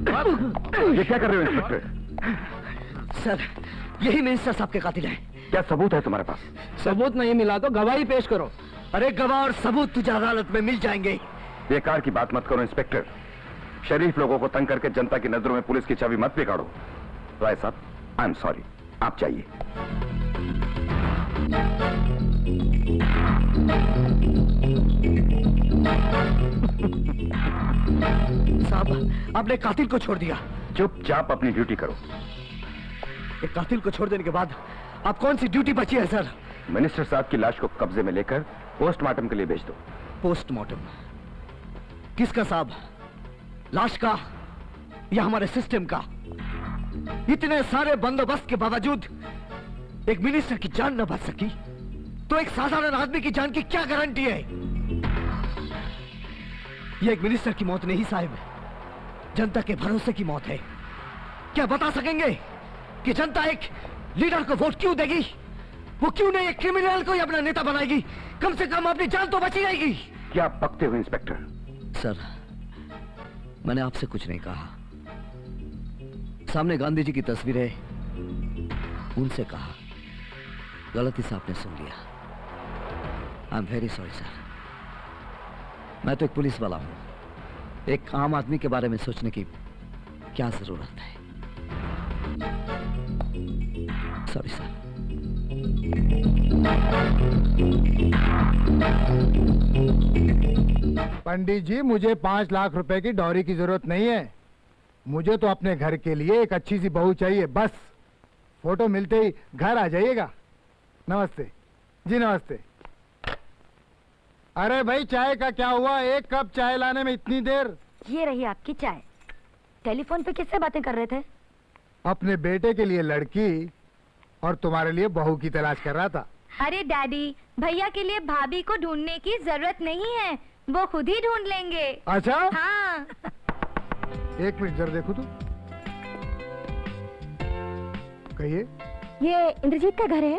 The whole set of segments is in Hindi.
ये क्या कर रहे हो इंस्पेक्टर? सर, यही मिनिस्टर साहब के कातिल हैं। क्या सबूत है तुम्हारे पास? सबूत नहीं मिला तो गवाही पेश करो। अरे गवाह और सबूत तुझे अदालत में मिल जाएंगे। बेकार की बात मत करो इंस्पेक्टर। शरीफ लोगों को तंग करके जनता की नजरों में पुलिस की छवि मत बिगाड़ो। राय साहब, आई एम सॉरी, आप चाहिए। साहब, आपने कातिल को छोड़ दिया। चुपचाप अपनी ड्यूटी करो। एक कातिल को छोड़ देने के बाद आप कौन सी ड्यूटी बची है सर? मिनिस्टर साहब की लाश को कब्जे में लेकर पोस्टमार्टम के लिए भेज दो। पोस्टमार्टम किसका साहब? लाश का या हमारे सिस्टम का? इतने सारे बंदोबस्त के बावजूद एक मिनिस्टर की जान न बच सकी तो एक साधारण आदमी की जान की क्या गारंटी है? यह एक मिनिस्टर की मौत नहीं साहब, जनता के भरोसे की मौत है। क्या बता सकेंगे कि जनता एक लीडर को वोट क्यों देगी? वो क्यों नहीं एक क्रिमिनल को ही अपना नेता बनाएगी? कम से कम अपनी जान तो बची रहेगी। क्या बकते हो इंस्पेक्टर? सर, मैंने आपसे कुछ नहीं कहा। सामने गांधी जी की तस्वीर है, उनसे कहा। गलती से आपने सुन लिया। I am very sorry sir. मैं तो एक पुलिस वाला हूं। एक आम आदमी के बारे में सोचने की क्या जरूरत है? Sorry sir. पंडित जी, मुझे 5 लाख रुपए की डॉरी की जरूरत नहीं है। मुझे तो अपने घर के लिए एक अच्छी सी बहू चाहिए, बस। फोटो मिलते ही घर आ जाइएगा। नमस्ते जी, नमस्ते। अरे भाई, चाय का क्या हुआ? एक कप चाय लाने में इतनी देर? ये रही आपकी चाय। टेलीफोन पे किससे बातें कर रहे थे? अपने बेटे के लिए लड़की और तुम्हारे लिए बहू की तलाश कर रहा था। अरे डैडी, भैया के लिए भाभी को ढूंढने की जरूरत नहीं है, वो खुद ही ढूंढ लेंगे। अच्छा? हाँ। एक मिनट जरा देखो तो। कहिए। ये इंद्रजीत का घर है?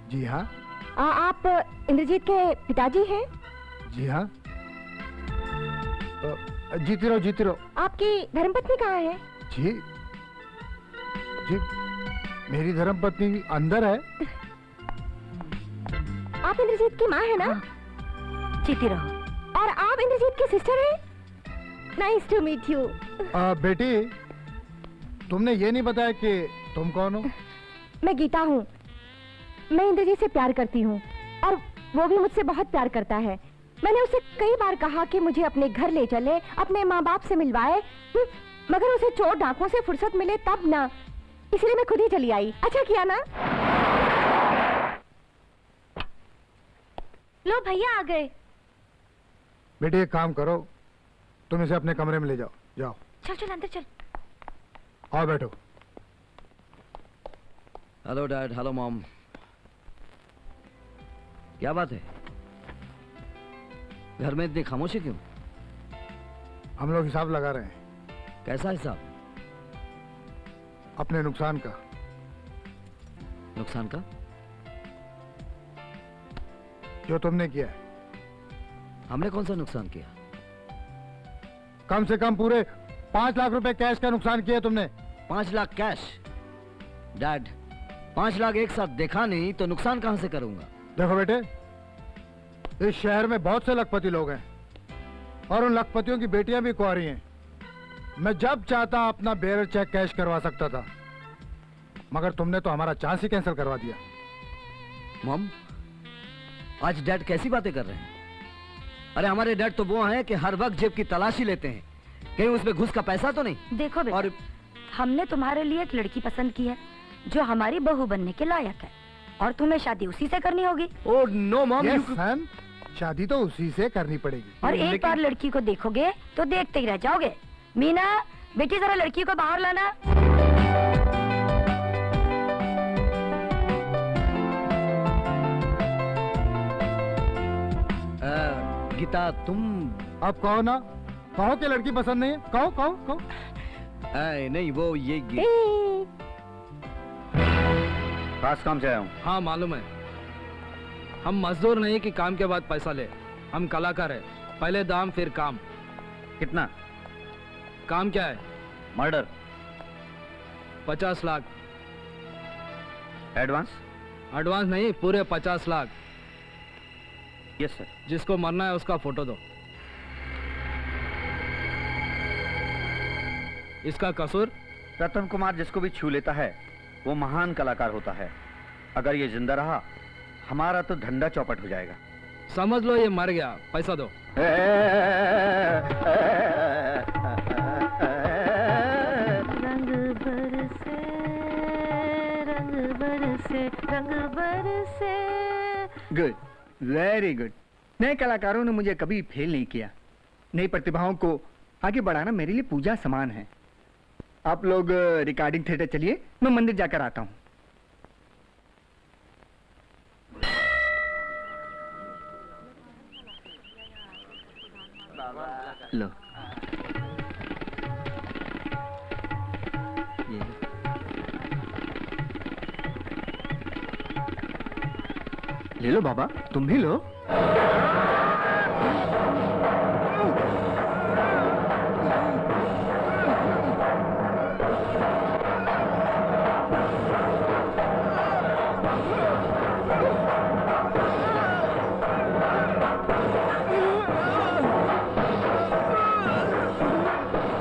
जी हाँ। आप इंद्रजीत के पिताजी हैं? जी हाँ। जीती रहो, जीती रहो। आपकी धर्मपत्नी कहाँ है? जी जी, मेरी धर्मपत्नी अंदर है। आप इंद्रजीत की माँ है ना? जीती रहो। और आप इंद्रजीत की सिस्टर हैं? Nice to meet you. बेटी, तुमने ये नहीं बताया कि तुम कौन हो? मैं गीता हूँ। मैं इंद्रजीत से प्यार करती हूँ और वो भी मुझसे बहुत प्यार करता है। मैंने उसे कई बार कहा कि मुझे अपने घर ले चले, अपने माँ बाप से मिलवाए, मगर उसे चोर डाकुओं से फुर्सत मिले तब ना। इसलिए मैं खुद ही चली आई। अच्छा किया ना? लो भैया आ गए। बेटे, एक काम करो, तुम इसे अपने कमरे में ले जाओ। जाओ। चल चल अंदर चल। आओ बैठो। Hello dad, hello mom. क्या बात है? घर में इतनी खामोशी क्यों? हम लोग हिसाब लगा रहे हैं। कैसा हिसाब? अपने नुकसान का। नुकसान का? जो तुमने किया है। हमने कौन सा नुकसान किया? कम से कम पूरे 5 लाख रुपए कैश का नुकसान किया तुमने। 5 लाख कैश? डैड, 5 लाख एक साथ देखा नहीं तो नुकसान कहां से करूंगा? देखो बेटे, इस शहर में बहुत से लखपति लोग हैं और उन लखपतियों की बेटियां भी कुंवारी हैं। मैं जब चाहता अपना बेयर चेक कैश करवा सकता था, मगर तुमने तो हमारा चांस ही कैंसिल करवा दिया। मॉम, आज डैड कैसी बातें कर रहे हैं? अरे हमारे डैड तो वो हैं कि हर वक्त जेब की तलाशी लेते हैं, कहीं उसमें घुस का पैसा तो नहीं। देखो बेटा, और हमने तुम्हारे लिए एक लड़की पसंद की है जो हमारी बहू बनने के लायक है और तुम्हें शादी उसी से करनी होगी। ओह नो मॉम, शादी तो उसी से करनी पड़ेगी। और एक बार लड़की को देखोगे तो देखते ही रह जाओगे। मीना, बेटी जरा लड़की को बाहर लाना। गीता, तुम अब कहो ना, कहो कि लड़की पसंद नहीं है। कहो कहो कहो। नहीं, वो ये खास काम से आया हूँ। हाँ मालूम है। हम मजदूर नहीं कि काम के बाद पैसा ले। हम कलाकार है, पहले दाम फिर काम। कितना? काम क्या है? मर्डर। 50 लाख। एडवांस? एडवांस नहीं, पूरे 50 लाख। Yes sir. जिसको मरना है उसका फोटो दो। इसका कसूर? रतन कुमार जिसको भी छू लेता है वो महान कलाकार होता है। अगर ये जिंदा रहा हमारा तो धंधा चौपट हो जाएगा। समझ लो ये मर गया, पैसा दो। रंग बरसे, रंग बरसे, रंग बरसे। Good, very good. नए कलाकारों ने मुझे कभी फेल नहीं किया। नई प्रतिभाओं को आगे बढ़ाना मेरे लिए पूजा समान है। आप लोग रिकॉर्डिंग थिएटर चलिए, मैं मंदिर जाकर आता हूँ। लो ये ले लो बाबा, तुम भी लो।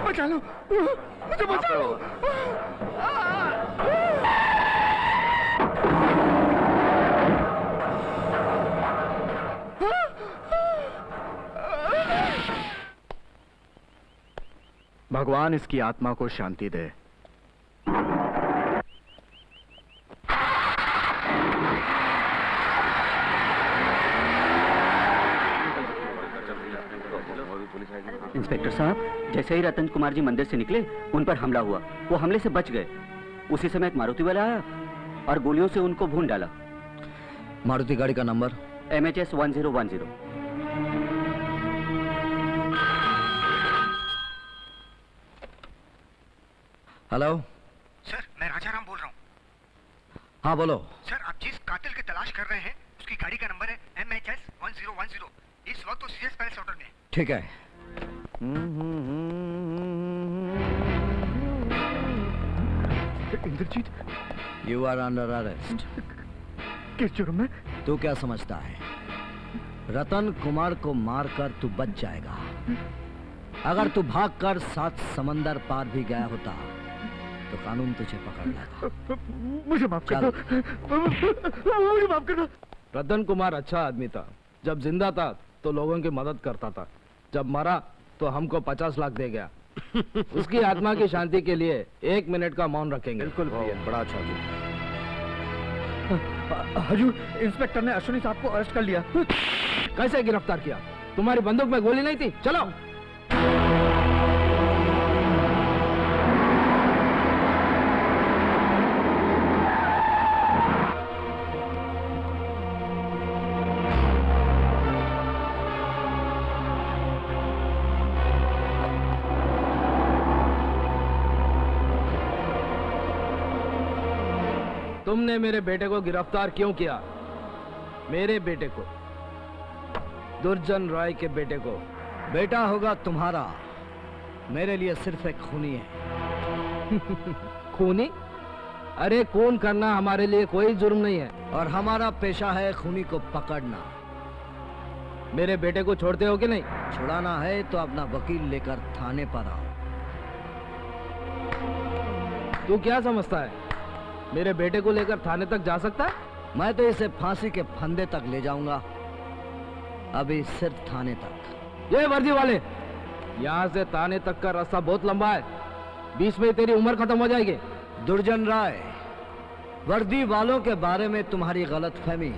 बचा लो, मुझे बचा लो। भगवान इसकी आत्मा को शांति दे। इंस्पेक्टर साहब, जैसे ही रतन कुमार जी मंदिर से निकले उन पर हमला हुआ। वो हमले से बच गए। उसी समय एक मारुति वाला आया और गोलियों से उनको भून डाला। मारुति गाड़ी का नंबर? MHS 1010। हेलो सर, मैं राजाराम बोल रहा हूँ। हाँ बोलो। सर, आप जिस कातिल की तलाश कर रहे हैं उसकी गाड़ी का नंबर है MHS 1010। इस वक्त तो सीएस पैलेस होटल में। ठीक है। Indrajit, you are under arrest. किस जुर्म में? तू क्या समझता है रतन कुमार को मारकर तू बच जाएगा? अगर तू भागकर 7 समंदर पार भी गया होता तो कानून तुझे पकड़ लेगा। मुझे माफ कर दो। मुझे माफ कर दो। रतन कुमार अच्छा आदमी था। जब जिंदा था तो लोगों की मदद करता था, जब मरा तो हमको 50 लाख दे गया। उसकी आत्मा की शांति के लिए 1 मिनट का मौन रखेंगे। बिल्कुल बड़ा अच्छा जी। हजूर, इंस्पेक्टर ने अश्विनी साहब को अरेस्ट कर लिया। कैसे गिरफ्तार किया? तुम्हारी बंदूक में गोली नहीं थी? चलो। तुमने मेरे बेटे को गिरफ्तार क्यों किया? मेरे बेटे को, दुर्जन राय के बेटे को। बेटा होगा तुम्हारा, मेरे लिए सिर्फ एक खूनी है। खूनी? अरे खून करना हमारे लिए कोई जुर्म नहीं है। और हमारा पेशा है खूनी को पकड़ना। मेरे बेटे को छोड़ते हो कि नहीं? छुड़ाना है तो अपना वकील लेकर थाने पर आओ। तू क्या समझता है मेरे बेटे को लेकर थाने तक जा सकता है? मैं तो इसे फांसी के फंदे तक ले जाऊंगा। अभी सिर्फ थाने तक। ये वर्दी वाले, यहाँ से थाने तक का रास्ता बहुत लंबा है। 20 में तेरी उम्र खत्म हो जाएगी। दुर्जन राय, वर्दी वालों के बारे में तुम्हारी गलतफहमी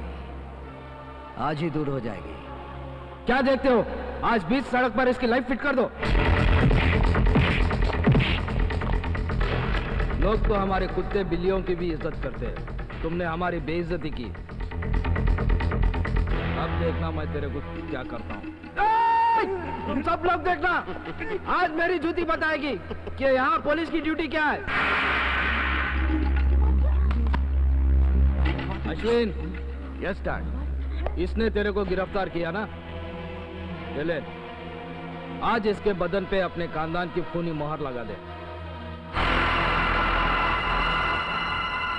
आज ही दूर हो जाएगी। क्या देखते हो? आज बीच सड़क पर इसकी लाइफ फिट कर दो। लोग तो हमारे कुत्ते बिल्लियों की भी इज्जत करते हैं। तुमने हमारी बेइज्जती की। अब देखना मैं तेरे को क्या करता हूँ। तुम सब लोग देखना, आज मेरी जूती बताएगी कि यहाँ पुलिस की ड्यूटी क्या है। अश्विन। Yes dad. इसने तेरे को गिरफ्तार किया ना? ले, आज इसके बदन पे अपने खानदान की खूनी मोहर लगा दे।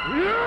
Oh!